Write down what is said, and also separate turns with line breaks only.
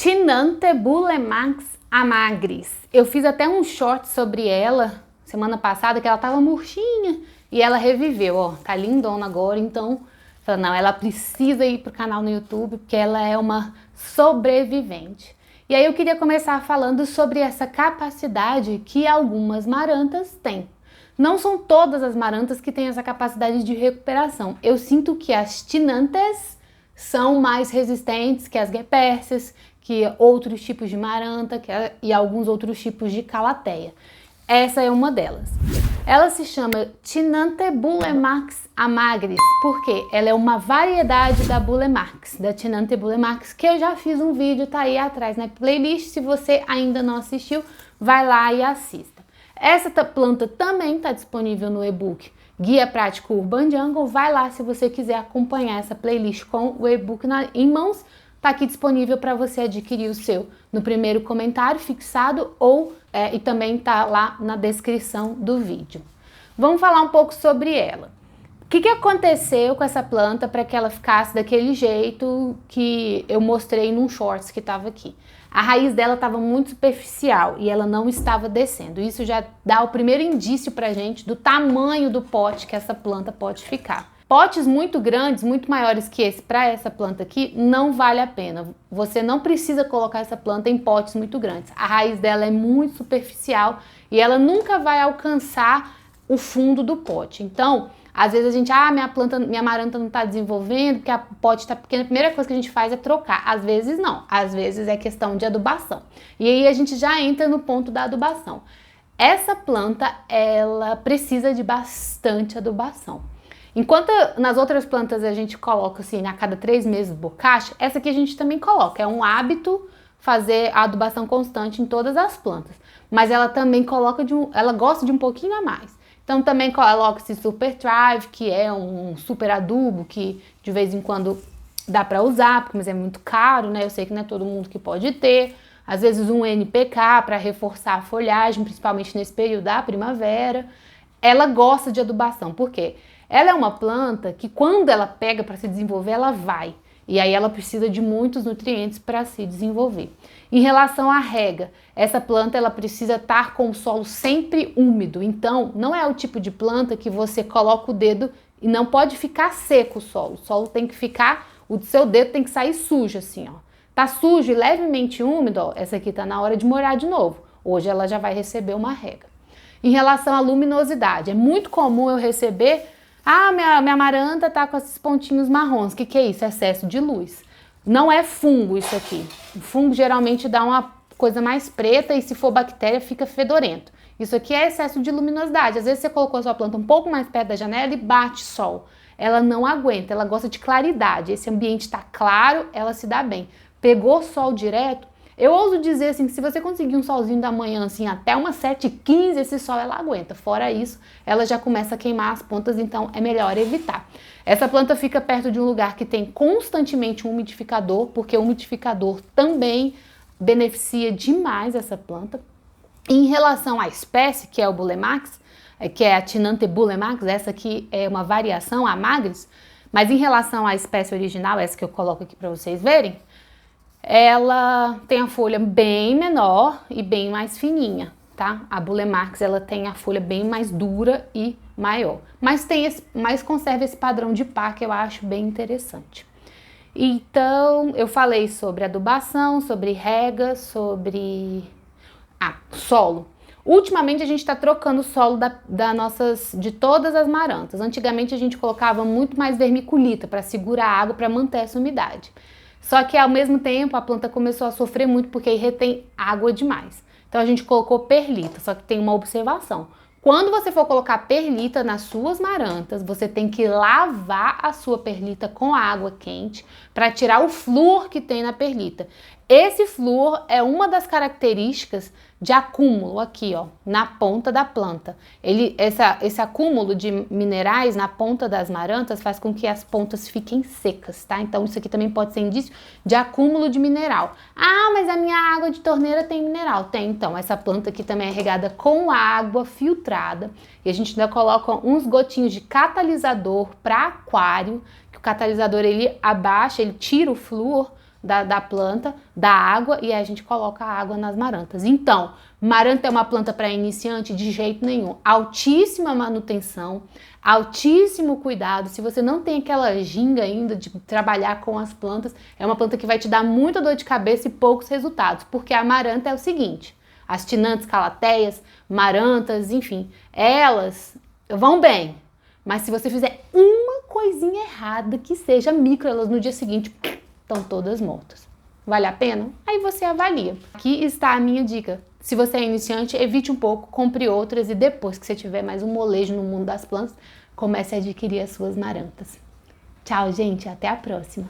Chinantebulemax amagris. Eu fiz até um short sobre ela semana passada, que ela tava murchinha e ela reviveu, ó, tá lindona agora, então, não, ela precisa ir pro canal no YouTube, porque ela é uma sobrevivente. E aí eu queria começar falando sobre essa capacidade que algumas marantas têm. Não são todas as marantas que têm essa capacidade de recuperação. Eu sinto que as Chinantes são mais resistentes que as Gueperces, que outros tipos de maranta e alguns outros tipos de calateia. Essa é uma delas. Ela se chama Chinantebulemax amagris, porque ela é uma variedade da Bulemax, da Chinantebulemax, que eu já fiz um vídeo, tá aí atrás na playlist. Se você ainda não assistiu, vai lá e assista. Essa planta também está disponível no e-book Guia Prático Urban Jungle. Vai lá se você quiser acompanhar essa playlist com o e-book em mãos. Tá aqui disponível para você adquirir o seu no primeiro comentário fixado ou e também tá lá na descrição do vídeo. Vamos falar um pouco sobre ela. O que aconteceu com essa planta para que ela ficasse daquele jeito que eu mostrei num shorts que estava aqui? A raiz dela estava muito superficial e ela não estava descendo. Isso já dá o primeiro indício pra gente do tamanho do pote que essa planta pode ficar. Potes muito grandes, muito maiores que esse para essa planta aqui, não vale a pena. Você não precisa colocar essa planta em potes muito grandes. A raiz dela é muito superficial e ela nunca vai alcançar o fundo do pote. Então, às vezes a gente, minha maranta não está desenvolvendo porque o pote está pequeno. A primeira coisa que a gente faz é trocar. Às vezes não, às vezes é questão de adubação. E aí a gente já entra no ponto da adubação. Essa planta, ela precisa de bastante adubação. Enquanto nas outras plantas a gente coloca assim, a cada 3 meses bocacha, essa aqui a gente também coloca. É um hábito fazer a adubação constante em todas as plantas. Mas ela também coloca, ela gosta de um pouquinho a mais. Então também coloca esse Super Thrive, que é um super adubo que de vez em quando dá para usar, mas é muito caro, né? Eu sei que não é todo mundo que pode ter. Às vezes um NPK para reforçar a folhagem, principalmente nesse período da primavera. Ela gosta de adubação, por quê? Ela é uma planta que quando ela pega para se desenvolver, ela vai. E aí ela precisa de muitos nutrientes para se desenvolver. Em relação à rega, essa planta ela precisa estar com o solo sempre úmido. Então, não é o tipo de planta que você coloca o dedo e não pode ficar seco o solo. O solo tem que ficar, o seu dedo tem que sair sujo assim, ó. Tá sujo e levemente úmido, ó, essa aqui tá na hora de molhar de novo. Hoje ela já vai receber uma rega. Em relação à luminosidade, é muito comum eu receber minha maranta tá com esses pontinhos marrons. O que é isso? Excesso de luz. Não é fungo isso aqui. O fungo geralmente dá uma coisa mais preta e se for bactéria fica fedorento. Isso aqui é excesso de luminosidade. Às vezes você colocou a sua planta um pouco mais perto da janela e bate sol. Ela não aguenta, ela gosta de claridade. Esse ambiente está claro, ela se dá bem. Pegou sol direto, eu ouso dizer assim, que se você conseguir um solzinho da manhã assim até umas 7h15, esse sol ela aguenta. Fora isso, ela já começa a queimar as pontas, então é melhor evitar. Essa planta fica perto de um lugar que tem constantemente um umidificador, porque o umidificador também beneficia demais essa planta. Em relação à espécie, que é o Bulemax, que é a Chinantebulemax, essa aqui é uma variação, a amagris, mas em relação à espécie original, essa que eu coloco aqui para vocês verem, ela tem a folha bem menor e bem mais fininha, tá? A Bulemax, ela tem a folha bem mais dura e maior, mas conserva esse padrão de par que eu acho bem interessante. Então, eu falei sobre adubação, sobre rega, sobre solo. Ultimamente a gente está trocando o solo de todas as marantas. Antigamente a gente colocava muito mais vermiculita para segurar a água, para manter essa umidade. Só que ao mesmo tempo a planta começou a sofrer muito porque retém água demais. Então a gente colocou perlita, só que tem uma observação. Quando você for colocar perlita nas suas marantas, você tem que lavar a sua perlita com água quente para tirar o flúor que tem na perlita. Esse flúor é uma das características de acúmulo aqui, ó, na ponta da planta. Esse acúmulo de minerais na ponta das marantas faz com que as pontas fiquem secas, tá? Então isso aqui também pode ser indício de acúmulo de mineral. Ah, mas a minha água de torneira tem mineral. Tem, então. Essa planta aqui também é regada com água filtrada. E a gente ainda coloca uns gotinhos de catalisador para aquário, que o catalisador ele abaixa, ele tira o flúor da planta, da água, e aí a gente coloca a água nas marantas. Então, maranta é uma planta para iniciante? De jeito nenhum. Altíssima manutenção, altíssimo cuidado. Se você não tem aquela ginga ainda de trabalhar com as plantas, é uma planta que vai te dar muita dor de cabeça e poucos resultados, porque a maranta é o seguinte: as tinantes, calateias, marantas, enfim, elas vão bem, mas se você fizer uma coisinha errada que seja micro, elas no dia seguinte estão todas mortas. Vale a pena? Aí você avalia. Aqui está a minha dica. Se você é iniciante, evite um pouco, compre outras e depois que você tiver mais um molejo no mundo das plantas, comece a adquirir as suas marantas. Tchau, gente, até a próxima!